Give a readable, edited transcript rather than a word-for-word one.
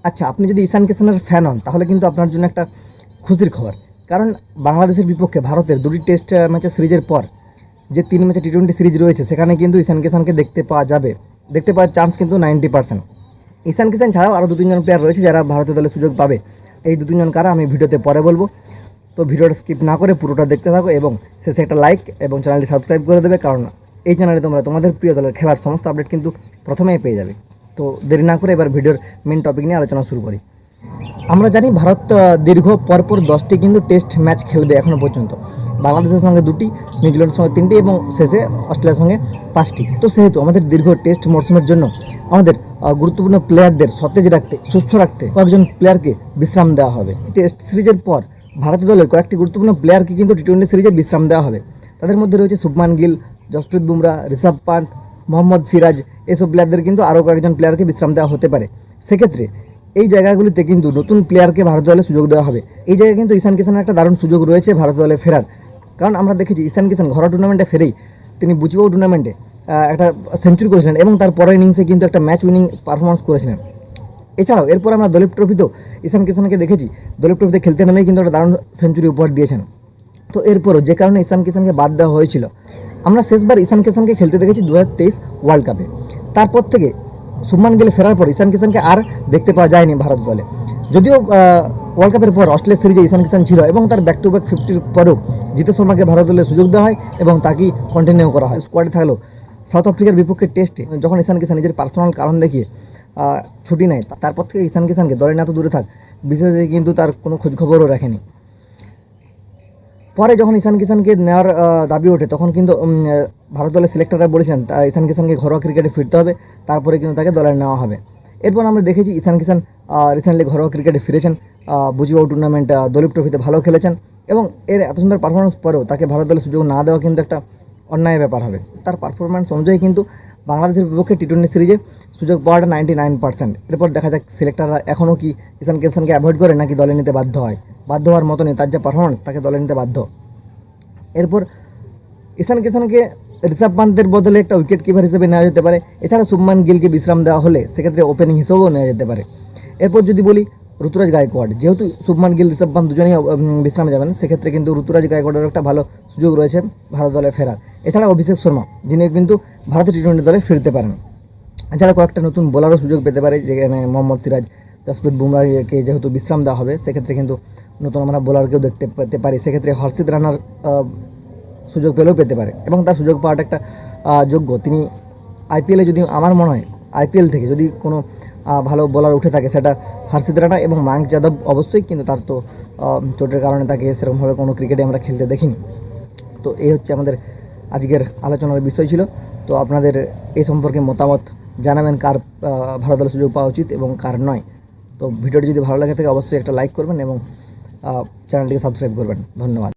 আচ্ছা, আপনি যদি ঈশান কিষানের ফ্যান হন তাহলে কিন্তু আপনার জন্য একটা খুশির খবর, কারণ বাংলাদেশের বিপক্ষে ভারতের দুটি টেস্ট ম্যাচের সিরিজের পর যে 3 ম্যাচের টি-20 সিরিজ রয়েছে সেখানে কিন্তু ঈশান কিষানকে দেখতে পাওয়া যাবে, দেখতে পাওয়ার চান্স কিন্তু 90%। ঈশান কিষান ছাড়াও আরও 2-3 জন প্লেয়ার রয়েছে যারা ভারতীয় দলে সুযোগ পাবে। এই 2-3 জন কারা আমি ভিডিওতে পরে বলবো। তো ভিডিওটা স্কিপ না করে পুরোটা দেখতে থাকো এবং শেষে একটা লাইক এবং চ্যানেলটি সাবস্ক্রাইব করে দেবে, কারণ এই চ্যানেলে তোমরা তোমাদের প্রিয় দলের খেলার সমস্ত আপডেট কিন্তু প্রথমেই পেয়ে যাবে। তো দেরি না করে এবার ভিডিওর মেন টপিক নিয়ে আলোচনা শুরু করি। আমরা জানি ভারত দীর্ঘ পরপর 10টি কিন্তু টেস্ট ম্যাচ খেলবে এখনও পর্যন্ত। বাংলাদেশের সঙ্গে 2টি, নিউজিল্যান্ডের সঙ্গে 3টি এবং শেষে অস্ট্রেলিয়ার সঙ্গে 5টি। তো সেহেতু আমাদের দীর্ঘ টেস্ট মরশুমের জন্য আমাদের গুরুত্বপূর্ণ প্লেয়ারদের সতেজ রাখতে, সুস্থ রাখতে কয়েকজন প্লেয়ারকে বিশ্রাম দেওয়া হবে। টেস্ট সিরিজের পর ভারতীয় দলের কয়েকটি গুরুত্বপূর্ণ প্লেয়ারকে কিন্তু টি-20 সিরিজে বিশ্রাম দেওয়া হবে। তাদের মধ্যে রয়েছে শুভমান গিল, জসপ্রীত বুমরা, ঋষভ পান্থ, মোহাম্মদ সিরাজ। এসব প্লেয়ারদের কিন্তু আরও কয়েকজন প্লেয়ারকে বিশ্রাম দেওয়া হতে পারে। সেক্ষেত্রে এই জায়গাগুলিতে কিন্তু নতুন প্লেয়ারকে ভারত দলে সুযোগ দেওয়া হবে। এই জায়গায় কিন্তু ঈশান কিষানের একটা দারুণ সুযোগ রয়েছে ভারত দলে ফেরার, কারণ আমরা দেখেছি ঈশান কিষান ঘরোয়া টুর্নামেন্টে ফেরেই তিনি বুচিবাউ টুর্নামেন্টে একটা সেঞ্চুরি করেছিলেন এবং তার পরের ইনিংসে কিন্তু একটা ম্যাচ উইনিং পারফরমেন্স করেছিলেন। এছাড়াও এরপর আমরা দলীপ ট্রফিতেও ঈশান কিষানকে দেখেছি, দলীপ ট্রফিতে খেলতে নেমেই কিন্তু একটা দারুণ সেঞ্চুরি উপহার দিয়েছেন। তো এরপরও যে কারণে ঈশান কিষানকে বাদ দেওয়া হয়েছিল, আমরা শেষবার ঈশান কিষানকে খেলতে দেখেছি 2023 ওয়ার্ল্ড কাপে। তারপর থেকে শুভমান গিল ফেরার পর ঈশান কিষানকে আর দেখতে পাওয়া যায়নি ভারত দলে। যদিও ওয়ার্ল্ড কাপের পর অস্ট্রেলিয়া সিরিজে ঈশান কিষান ছিল এবং তার ব্যাক টু ব্যাক 50-র পরেও জিতেশ শর্মাকে ভারত দলে সুযোগ দেওয়া হয় এবং তাকেই কন্টিনিউ করা হয়। স্কোয়াডে থাকলেও সাউথ আফ্রিকার বিপক্ষে টেস্টে যখন ঈশান কিষান নিজের পার্সোনাল কারণ দেখিয়ে ছুটি নেয়, তারপর থেকে ঈশান কিষানকে দলে না তো দূরে থাক, বিশেষে কিন্তু তার কোনো খোঁজখবরও রাখেনি। পরে যখন ঈশান কিষানকে নেওয়ার দাবি ওঠে তখন কিন্তু ভারত দলের সিলেক্টররা বলেছেন ঈশান কিষানকে ঘরোয়া ক্রিকেটে ফিরতে হবে, তারপরে কিন্তু তাকে দলে নেওয়া হবে। এরপর আমরা দেখেছি ঈশান কিষান রিসেন্টলি ঘরোয়া ক্রিকেটে ফিরেছেন, বুচিবাউ টুর্নামেন্ট, দলীপ ট্রফিতে ভালো খেলেছেন এবং এর এত সুন্দর পারফরমেন্স পরেও তাকে ভারত দলে সুযোগ না দেওয়া কিন্তু একটা অন্যায় ব্যাপার হবে। তার পারফরমেন্স অনুযায়ী কিন্তু বাংলাদেশের বিপক্ষে টি-20 সিরিজে সুযোগ পাওয়াটা 99%। এরপর দেখা যাক সিলেক্টররা এখনও কি ঈশান কিষানকে অ্যাভয়েড করে নাকি দলে নিতে বাধ্য হয়। বাধ্য হওয়ার মতনই, তার যা পারফরমেন্স তাকে দলে নিতে বাধ্য। এরপর ঈশান কিষানকে ঋষভ পান্তের বদলে একটা উইকেট কিপার হিসেবে নেওয়া যেতে পারে। এছাড়া শুভমান গিলকে বিশ্রাম দেওয়া হলে সেক্ষেত্রে ওপেনিং হিসেবেও নেওয়া যেতে পারে। এরপর যদি বলি ঋতুরাজ গায়কোয়াড়, যেহেতু শুভমান গিল, ঋষভ পান্ত দুজনেই বিশ্রামে যাবেন, সেক্ষেত্রে কিন্তু ঋতুরাজ গায়কোয়াড়ের একটা ভালো সুযোগ রয়েছে ভারত দলে ফেরার। এছাড়া অভিষেক শর্মা, যিনি কিন্তু ভারতের টি-20 দলে ফিরতে পারেন। এছাড়া কয়েকটা নতুন বোলারও সুযোগ পেতে পারে, যেখানে মোহাম্মদ সিরাজ, জসপ্রীত বুমরাকে যেহেতু বিশ্রাম দেওয়া হবে সেক্ষেত্রে কিন্তু নতুন আমরা বোলারকেও দেখতে পেতে পারি। সেক্ষেত্রে হর্ষিত রানার সুযোগ পেলেও পেতে পারে এবং তার সুযোগ পাওয়াটা একটা যোগ্য। তিনি আইপিএলে, যদি আমার মনে হয় আইপিএল থেকে যদি কোনো ভালো বোলার উঠে থাকে সেটা হর্ষিত রানা এবং মায়াঙ্ক যাদব অবশ্যই, কিন্তু তার তো চোটের কারণে তাকে সেরকমভাবে কোনো ক্রিকেটে আমরা খেলতে দেখিনি। তো এই হচ্ছে আমাদের আজকের আলোচনার বিষয় ছিল। তো আপনাদের এই সম্পর্কে মতামত জানাবেন, কার ভারত দলের সুযোগ পাওয়া উচিত এবং কার নয়। তো ভিডিওটি যদি ভালো লাগে থাকে অবশ্যই একটা লাইক করবেন এবং চ্যানেলটিকে সাবস্ক্রাইব করবেন। ধন্যবাদ।